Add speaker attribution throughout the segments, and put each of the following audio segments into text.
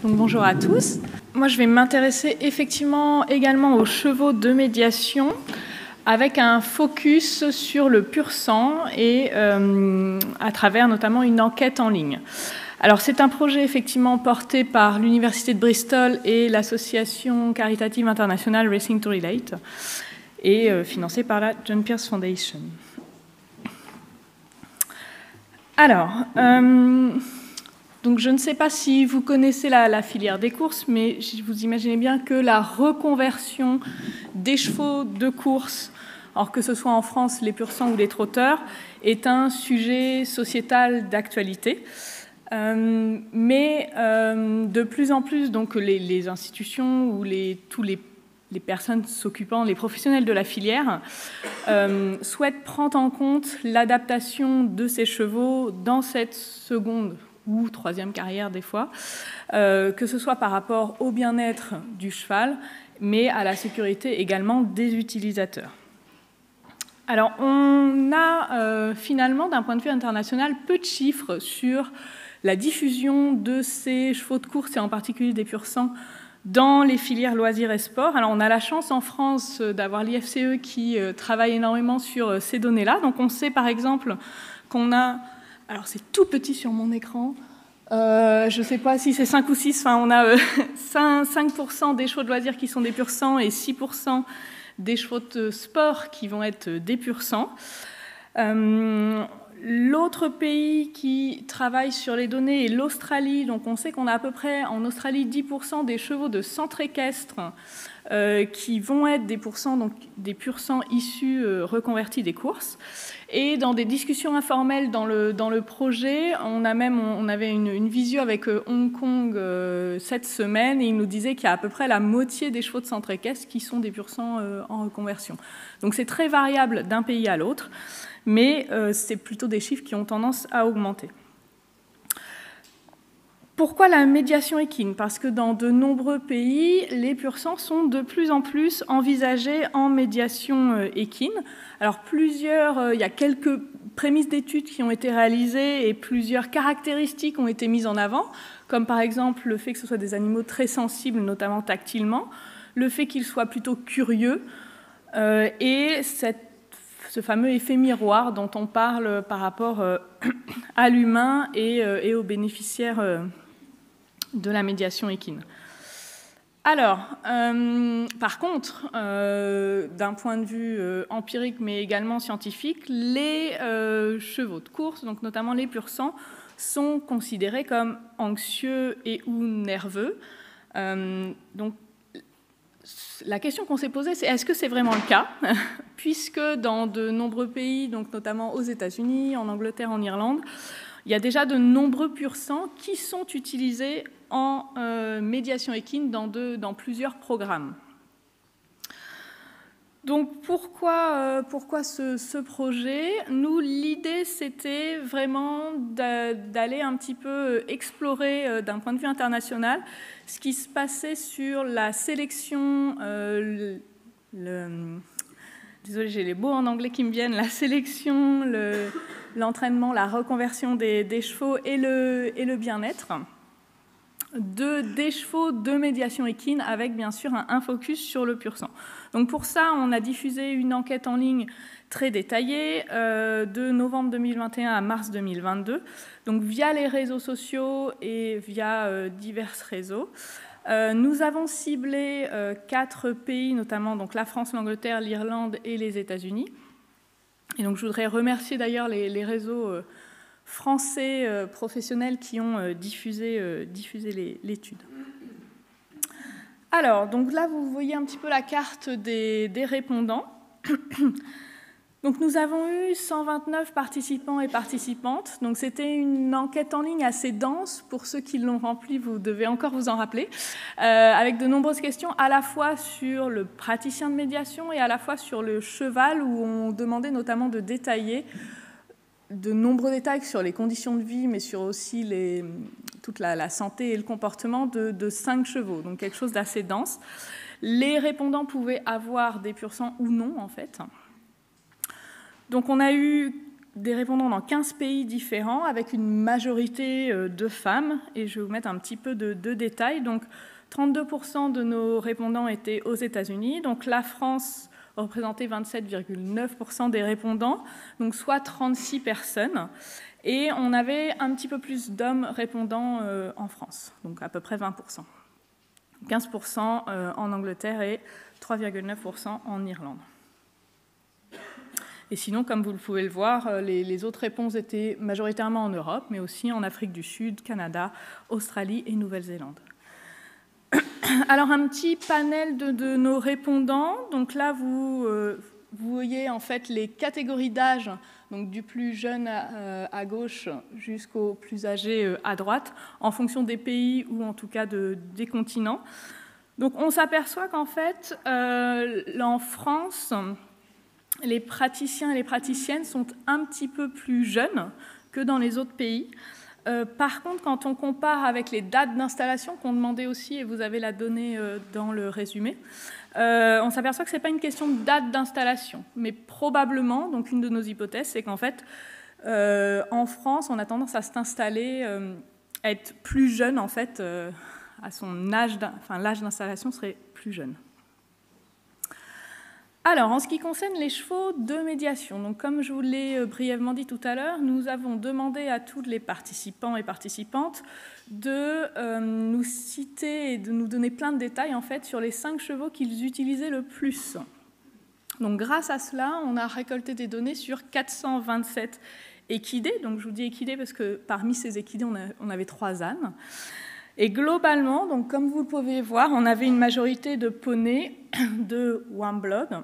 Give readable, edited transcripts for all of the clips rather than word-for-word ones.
Speaker 1: Donc, bonjour à tous. Moi, je vais m'intéresser effectivement également aux chevaux de médiation avec un focus sur le pur sang et à travers notamment une enquête en ligne. Alors, c'est un projet effectivement porté par l'Université de Bristol et l'association caritative internationale Racing to Relate et financé par la John Pierce Foundation. Alors, donc je ne sais pas si vous connaissez la filière des courses, mais vous imaginez bien que la reconversion des chevaux de course, alors que ce soit en France les pur sang ou les trotteurs, est un sujet sociétal d'actualité. Mais de plus en plus, donc les institutions ou tous les personnes s'occupant, les professionnels de la filière, souhaitent prendre en compte l'adaptation de ces chevaux dans cette seconde ou troisième carrière des fois, que ce soit par rapport au bien-être du cheval, mais à la sécurité également des utilisateurs. Alors, on a finalement, d'un point de vue international, peu de chiffres sur la diffusion de ces chevaux de course, et en particulier des pur sang, dans les filières loisirs et sport. Alors, on a la chance en France d'avoir l'IFCE qui travaille énormément sur ces données-là. Donc, on sait par exemple qu'on a... Alors, c'est tout petit sur mon écran. Je ne sais pas si c'est 5 ou 6. Enfin, on a 5% des chevaux de loisirs qui sont des pur sang et 6% des chevaux de sport qui vont être des pur sang. L'autre pays qui travaille sur les données est l'Australie. Donc on sait qu'on a à peu près en Australie 10% des chevaux de centre équestre qui vont être des pur sang, donc des pur sang issus reconvertis des courses. Et dans des discussions informelles dans le projet, on avait une visio avec Hong Kong cette semaine, et ils nous disaient qu'il y a à peu près la moitié des chevaux de centre équestre qui sont des pur sang en reconversion. Donc c'est très variable d'un pays à l'autre, mais c'est plutôt des chiffres qui ont tendance à augmenter. Pourquoi la médiation équine? Parce que dans de nombreux pays, les pur sang sont de plus en plus envisagés en médiation équine. Alors il y a quelques prémices d'études qui ont été réalisées et plusieurs caractéristiques ont été mises en avant, comme par exemple le fait que ce soit des animaux très sensibles, notamment tactilement, le fait qu'ils soient plutôt curieux et ce fameux effet miroir dont on parle par rapport à l'humain et aux bénéficiaires de la médiation équine. Alors, par contre, d'un point de vue empirique mais également scientifique, les chevaux de course, donc notamment les pur sang, sont considérés comme anxieux et ou nerveux. Donc, la question qu'on s'est posée, c'est est-ce que c'est vraiment le cas? Puisque dans de nombreux pays, donc notamment aux États-Unis, en Angleterre, en Irlande, il y a déjà de nombreux pur sang qui sont utilisés en médiation équine dans plusieurs programmes. Donc pourquoi ce projet? Nous, l'idée, c'était vraiment d'aller un petit peu explorer d'un point de vue international ce qui se passait sur la sélection, désolée, j'ai les mots en anglais qui me viennent, la sélection, l'entraînement, la reconversion des chevaux et le bien-être des chevaux de médiation équine avec bien sûr un focus sur le pur sang. Donc pour ça, on a diffusé une enquête en ligne très détaillée de novembre 2021 à mars 2022, donc via les réseaux sociaux et via divers réseaux. Nous avons ciblé 4 pays, notamment donc la France, l'Angleterre, l'Irlande et les États-Unis. Et donc je voudrais remercier d'ailleurs les réseaux français professionnels qui ont diffusé l'étude. Alors, donc là, vous voyez un petit peu la carte des répondants. Donc, nous avons eu 129 participants et participantes. Donc, c'était une enquête en ligne assez dense. Pour ceux qui l'ont remplie, vous devez encore vous en rappeler, avec de nombreuses questions, à la fois sur le praticien de médiation et à la fois sur le cheval, où on demandait notamment de détailler de nombreux détails sur les conditions de vie, mais sur aussi toute la santé et le comportement de 5 chevaux, donc quelque chose d'assez dense. Les répondants pouvaient avoir des pur sang ou non, en fait. Donc on a eu des répondants dans 15 pays différents, avec une majorité de femmes, et je vais vous mettre un petit peu de détails. Donc, 32% de nos répondants étaient aux États-Unis, donc la France représentait 27,9% des répondants, donc soit 36 personnes, et on avait un petit peu plus d'hommes répondants en France, donc à peu près 20%. 15% en Angleterre et 3,9% en Irlande. Et sinon, comme vous pouvez le voir, les autres réponses étaient majoritairement en Europe, mais aussi en Afrique du Sud, Canada, Australie et Nouvelle-Zélande. Alors, un petit panel de nos répondants. Donc là, vous voyez en fait les catégories d'âge, donc du plus jeune à gauche jusqu'au plus âgé à droite, en fonction des pays ou en tout cas des continents. Donc on s'aperçoit qu'en fait, en France, les praticiens et les praticiennes sont un petit peu plus jeunes que dans les autres pays. Par contre, quand on compare avec les dates d'installation qu'on demandait aussi, et vous avez la donnée dans le résumé, on s'aperçoit que ce n'est pas une question de date d'installation, mais probablement, donc une de nos hypothèses, c'est qu'en fait, en France, on a tendance à s'installer, à être plus jeune, en fait, à son âge, l'âge d'installation serait plus jeune. Alors, en ce qui concerne les chevaux de médiation, donc comme je vous l'ai brièvement dit tout à l'heure, nous avons demandé à tous les participants et participantes de nous citer et de nous donner plein de détails en fait, sur les 5 chevaux qu'ils utilisaient le plus. Donc, grâce à cela, on a récolté des données sur 427 équidés. Donc, je vous dis équidés parce que parmi ces équidés, on avait 3 ânes. Et globalement, donc, comme vous le pouvez voir, on avait une majorité de poneys de warm blood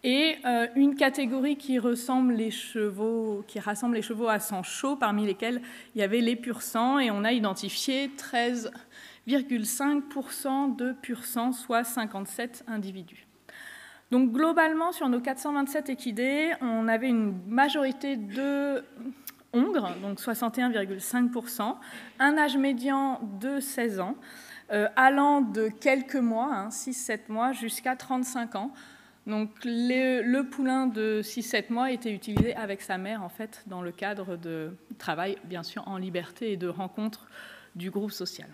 Speaker 1: et une catégorie qui rassemble les chevaux à sang chaud, parmi lesquels il y avait les pur sang, et on a identifié 13,5% de pur sang, soit 57 individus. Donc globalement, sur nos 427 équidés, on avait une majorité de hongres, donc 61,5%, un âge médian de 16 ans, allant de quelques mois, 6-7 mois, jusqu'à 35 ans. Donc le poulain de 6-7 mois était utilisé avec sa mère, en fait, dans le cadre de travail, bien sûr, en liberté et de rencontres du groupe social.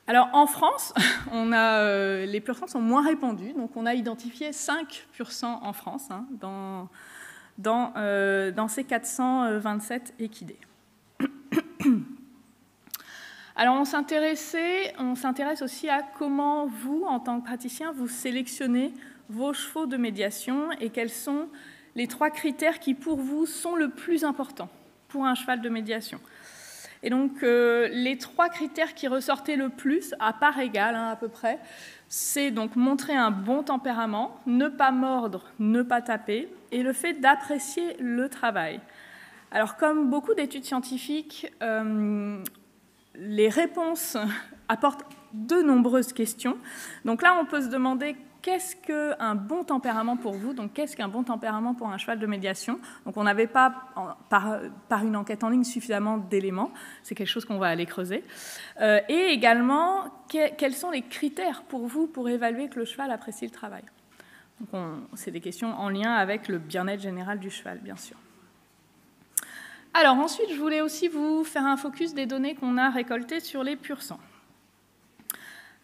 Speaker 1: Alors, en France, les pur sang sont moins répandus, donc on a identifié 5 pur sang en France, dans ces 427 équidés. Alors, on s'intéresse aussi à comment vous, en tant que praticien, vous sélectionnez vos chevaux de médiation et quels sont les 3 critères qui, pour vous, sont le plus importants pour un cheval de médiation. Et donc, les 3 critères qui ressortaient le plus, à part égale, à peu près, c'est donc montrer un bon tempérament, ne pas mordre, ne pas taper, et le fait d'apprécier le travail. Alors, comme beaucoup d'études scientifiques, les réponses apportent de nombreuses questions. Donc là, on peut se demander qu'est-ce qu'un bon tempérament pour vous? Donc, qu'est-ce qu'un bon tempérament pour un cheval de médiation? Donc, on n'avait pas, par une enquête en ligne, suffisamment d'éléments. C'est quelque chose qu'on va aller creuser. Et également, quels sont les critères pour vous pour évaluer que le cheval apprécie le travail? Donc, c'est des questions en lien avec le bien-être général du cheval, bien sûr. Alors, ensuite, je voulais aussi vous faire un focus des données qu'on a récoltées sur les pur sang.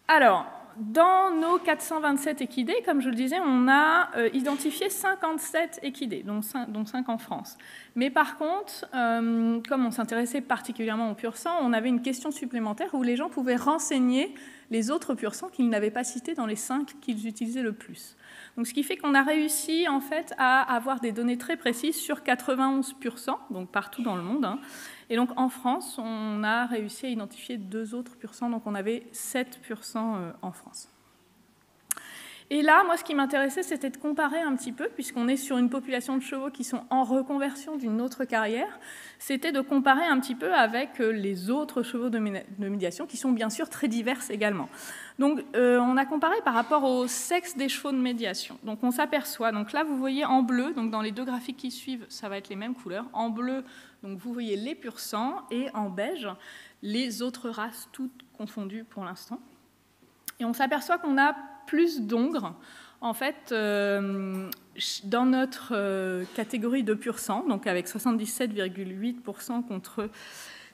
Speaker 1: Alors, dans nos 427 équidés, comme je le disais, on a identifié 57 équidés, dont 5 en France. Mais par contre, comme on s'intéressait particulièrement au pur sang, on avait une question supplémentaire où les gens pouvaient renseigner les autres pur sang qu'ils n'avaient pas cités dans les 5 qu'ils utilisaient le plus. Donc, ce qui fait qu'on a réussi en fait à avoir des données très précises sur 91 pur sang, donc partout dans le monde. Et donc en France, on a réussi à identifier 2 autres pur sang, donc on avait 7 pur sang en France. Et là, moi, ce qui m'intéressait, c'était de comparer un petit peu, puisqu'on est sur une population de chevaux qui sont en reconversion d'une autre carrière, c'était de comparer un petit peu avec les autres chevaux de médiation, qui sont bien sûr très diverses également. Donc, on a comparé par rapport au sexe des chevaux de médiation. Donc, on s'aperçoit, donc là, vous voyez en bleu, donc dans les 2 graphiques qui suivent, ça va être les mêmes couleurs. En bleu, donc vous voyez les pur sang, et en beige, les autres races, toutes confondues pour l'instant. Et on s'aperçoit qu'on a plus d'hongres En fait, dans notre catégorie de pur sang, donc avec 77,8% contre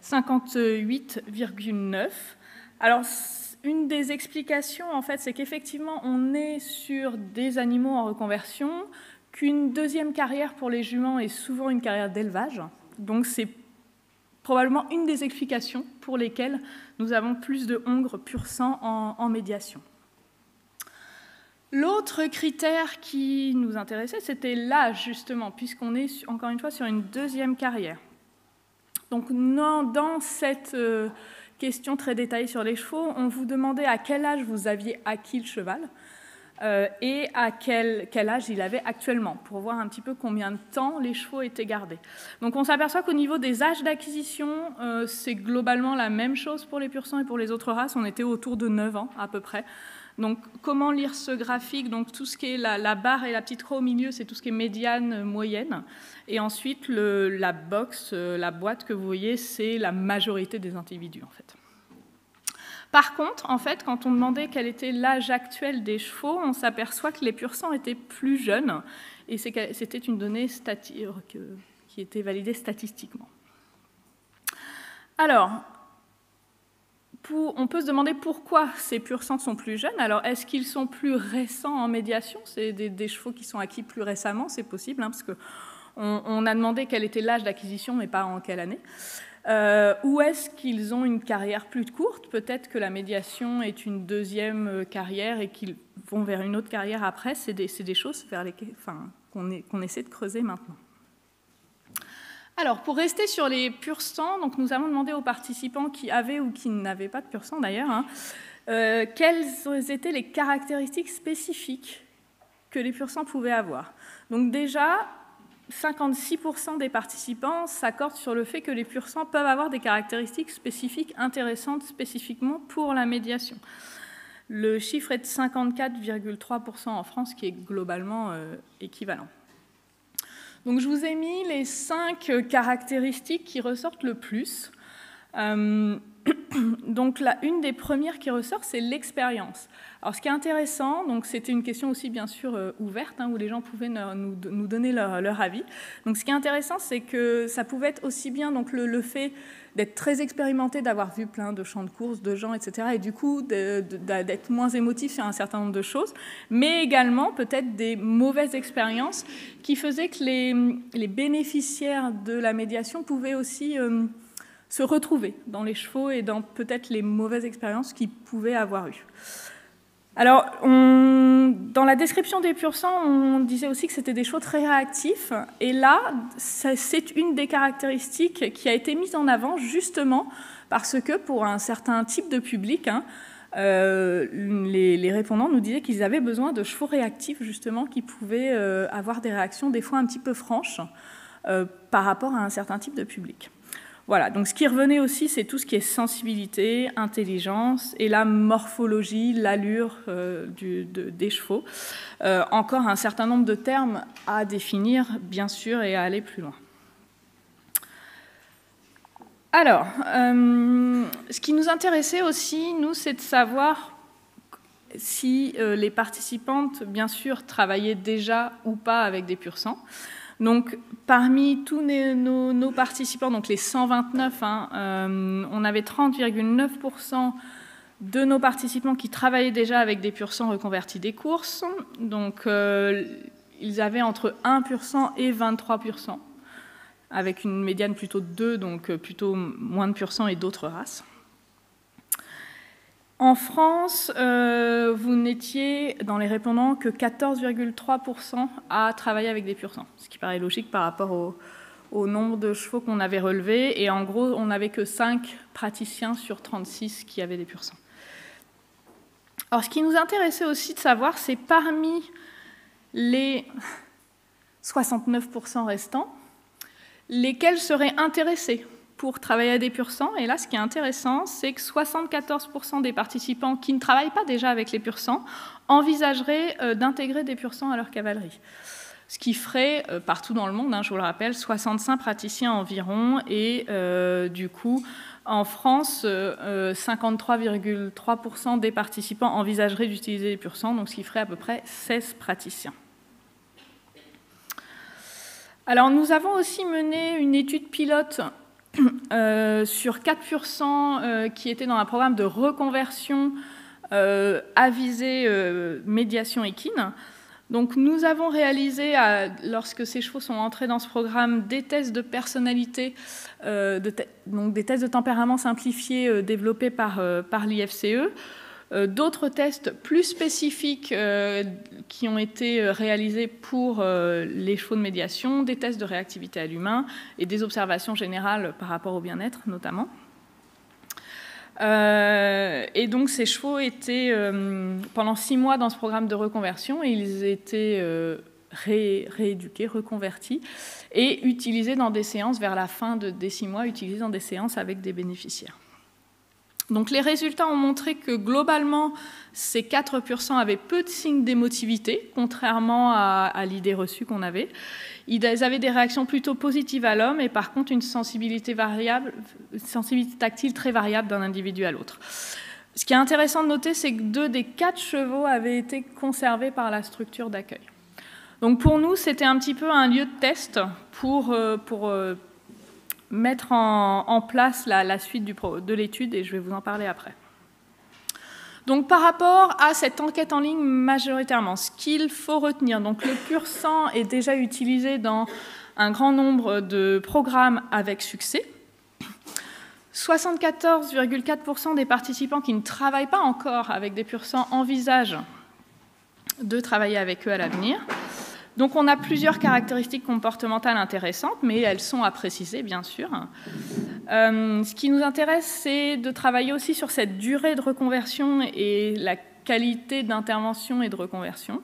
Speaker 1: 58,9%, alors une des explications, en fait, c'est qu'effectivement, on est sur des animaux en reconversion, qu'une deuxième carrière pour les juments est souvent une carrière d'élevage. Donc, c'est probablement une des explications pour lesquelles nous avons plus de hongres pur sang en médiation. L'autre critère qui nous intéressait, c'était l'âge, justement, puisqu'on est, encore une fois, sur une deuxième carrière. Donc, dans cette question très détaillée sur les chevaux, on vous demandait à quel âge vous aviez acquis le cheval et à quel âge il avait actuellement, pour voir un petit peu combien de temps les chevaux étaient gardés. Donc on s'aperçoit qu'au niveau des âges d'acquisition, c'est globalement la même chose pour les pur sang et pour les autres races, on était autour de 9 ans à peu près. Donc comment lire ce graphique? Donc tout ce qui est la barre et la petite croix au milieu, c'est tout ce qui est médiane, moyenne. Et ensuite, la box, la boîte que vous voyez, c'est la majorité des individus en fait. Par contre, en fait, quand on demandait quel était l'âge actuel des chevaux, on s'aperçoit que les pur sang étaient plus jeunes, et c'était une donnée qui était validée statistiquement. Alors, on peut se demander pourquoi ces pur sang sont plus jeunes. Alors, est-ce qu'ils sont plus récents en médiation? C'est des chevaux qui sont acquis plus récemment, c'est possible, hein, parce qu'on a demandé quel était l'âge d'acquisition, mais pas en quelle année. Ou est-ce qu'ils ont une carrière plus courte? Peut-être que la médiation est une deuxième carrière et qu'ils vont vers une autre carrière après. C'est des choses vers lesquelles, qu'on essaie de creuser maintenant. Alors, pour rester sur les pur sang, donc nous avons demandé aux participants qui avaient ou qui n'avaient pas de pur sang d'ailleurs, hein, quelles étaient les caractéristiques spécifiques que les pur sang pouvaient avoir. Donc déjà, 56% des participants s'accordent sur le fait que les pur sang peuvent avoir des caractéristiques spécifiques intéressantes spécifiquement pour la médiation. Le chiffre est de 54,3% en France, qui est globalement équivalent. Donc je vous ai mis les 5 caractéristiques qui ressortent le plus. Donc une des premières qui ressort, c'est l'expérience. Alors ce qui est intéressant, donc c'était une question aussi bien sûr ouverte, hein, où les gens pouvaient nous donner leur avis. Donc ce qui est intéressant, c'est que ça pouvait être aussi bien donc, le fait d'être très expérimenté, d'avoir vu plein de champs de course, de gens, etc. Et du coup d'être moins émotif sur un certain nombre de choses, mais également peut-être des mauvaises expériences qui faisaient que les bénéficiaires de la médiation pouvaient aussi se retrouver dans les chevaux et dans peut-être les mauvaises expériences qu'ils pouvaient avoir eues. Alors, dans la description des pur sang, on disait aussi que c'était des chevaux très réactifs. Et là, c'est une des caractéristiques qui a été mise en avant justement parce que pour un certain type de public, hein, les répondants nous disaient qu'ils avaient besoin de chevaux réactifs justement qui pouvaient avoir des réactions des fois un petit peu franches par rapport à un certain type de public. Voilà, donc ce qui revenait aussi, c'est tout ce qui est sensibilité, intelligence et la morphologie, l'allure des chevaux. Encore un certain nombre de termes à définir, bien sûr, et à aller plus loin. Alors, ce qui nous intéressait aussi, nous, c'est de savoir si les participantes, bien sûr, travaillaient déjà ou pas avec des pur sang. Donc, parmi tous nos participants, donc les 129, hein, on avait 30,9% de nos participants qui travaillaient déjà avec des pur sang reconvertis des courses. Donc, ils avaient entre 1 pur sang et 23 pur sang, avec une médiane plutôt de 2, donc plutôt moins de pur sang et d'autres races. En France, vous n'étiez dans les répondants que 14,3% à travailler avec des pur sang, ce qui paraît logique par rapport au nombre de chevaux qu'on avait relevés. Et en gros, on n'avait que 5 praticiens sur 36 qui avaient des pur sang. Alors, ce qui nous intéressait aussi de savoir, c'est parmi les 69% restants, lesquels seraient intéressés pour travailler à des pur sang. Et là, ce qui est intéressant, c'est que 74% des participants qui ne travaillent pas déjà avec les pur sang envisageraient d'intégrer des pur sang à leur cavalerie. ce qui ferait, partout dans le monde, je vous le rappelle, 65 praticiens environ, et du coup, en France, 53,3% des participants envisageraient d'utiliser les pur sang, donc ce qui ferait à peu près 16 praticiens. Alors, nous avons aussi mené une étude pilote sur 4 pur sang qui étaient dans un programme de reconversion à visée médiation équine. Donc, nous avons réalisé, lorsque ces chevaux sont entrés dans ce programme, des tests de personnalité, donc des tests de tempérament simplifiés développés par l'IFCE, d'autres tests plus spécifiques qui ont été réalisés pour les chevaux de médiation, des tests de réactivité à l'humain et des observations générales par rapport au bien-être notamment. Et donc ces chevaux étaient pendant 6 mois dans ce programme de reconversion et ils étaient rééduqués, reconvertis et utilisés dans des séances vers la fin des 6 mois, utilisés dans des séances avec des bénéficiaires. Donc les résultats ont montré que globalement, ces 4 pur sang avaient peu de signes d'émotivité, contrairement à l'idée reçue qu'on avait. Ils avaient des réactions plutôt positives à l'homme et par contre une sensibilité tactile très variable d'un individu à l'autre. Ce qui est intéressant de noter, c'est que 2 des 4 chevaux avaient été conservés par la structure d'accueil. Donc pour nous, c'était un petit peu un lieu de test pour mettre en place la suite de l'étude, et je vais vous en parler après. Donc par rapport à cette enquête en ligne majoritairement, ce qu'il faut retenir, donc le pur sang est déjà utilisé dans un grand nombre de programmes avec succès. 74,4% des participants qui ne travaillent pas encore avec des pur sang envisagent de travailler avec eux à l'avenir. Donc on a plusieurs caractéristiques comportementales intéressantes, mais elles sont à préciser, bien sûr. Ce qui nous intéresse, c'est de travailler aussi sur cette durée de reconversion et la qualité d'intervention et de reconversion.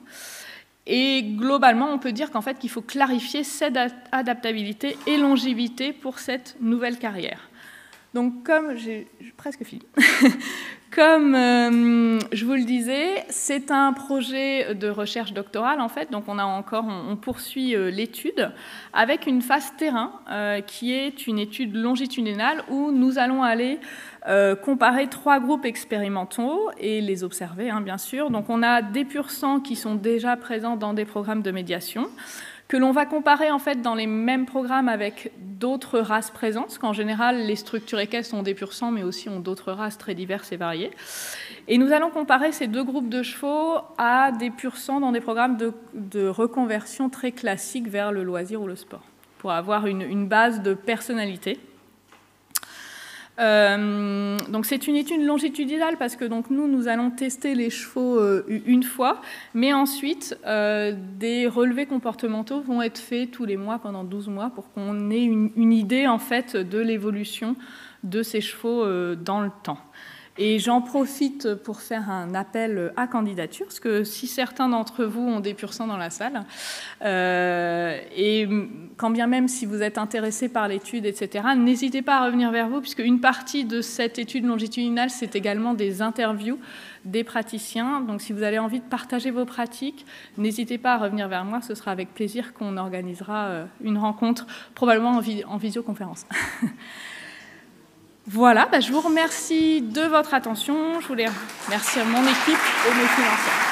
Speaker 1: Et globalement, on peut dire qu'en fait, qu'il faut clarifier cette adaptabilité et longévité pour cette nouvelle carrière. Donc, comme j'ai presque fini, comme je vous le disais, c'est un projet de recherche doctorale en fait. Donc, on poursuit l'étude avec une phase terrain qui est une étude longitudinale où nous allons aller comparer 3 groupes expérimentaux et les observer, bien sûr. Donc, on a des pur sang qui sont déjà présents dans des programmes de médiation, que l'on va comparer en fait dans les mêmes programmes avec d'autres races présentes, parce qu'en général, les structures équestres ont des pur sang, mais aussi ont d'autres races très diverses et variées. Et nous allons comparer ces 2 groupes de chevaux à des pur sang dans des programmes de reconversion très classiques vers le loisir ou le sport, pour avoir une base de personnalité. Donc c'est une étude longitudinale parce que donc nous allons tester les chevaux une fois, mais ensuite des relevés comportementaux vont être faits tous les mois pendant 12 mois pour qu'on ait une idée en fait de l'évolution de ces chevaux dans le temps. Et j'en profite pour faire un appel à candidature, parce que si certains d'entre vous ont des pur sang dans la salle, et quand bien même si vous êtes intéressés par l'étude, etc., n'hésitez pas à revenir vers vous, puisque une partie de cette étude longitudinale, c'est également des interviews des praticiens. Donc si vous avez envie de partager vos pratiques, n'hésitez pas à revenir vers moi, ce sera avec plaisir qu'on organisera une rencontre, probablement en visioconférence. Voilà, je vous remercie de votre attention. Je voulais remercier mon équipe et mes financeurs.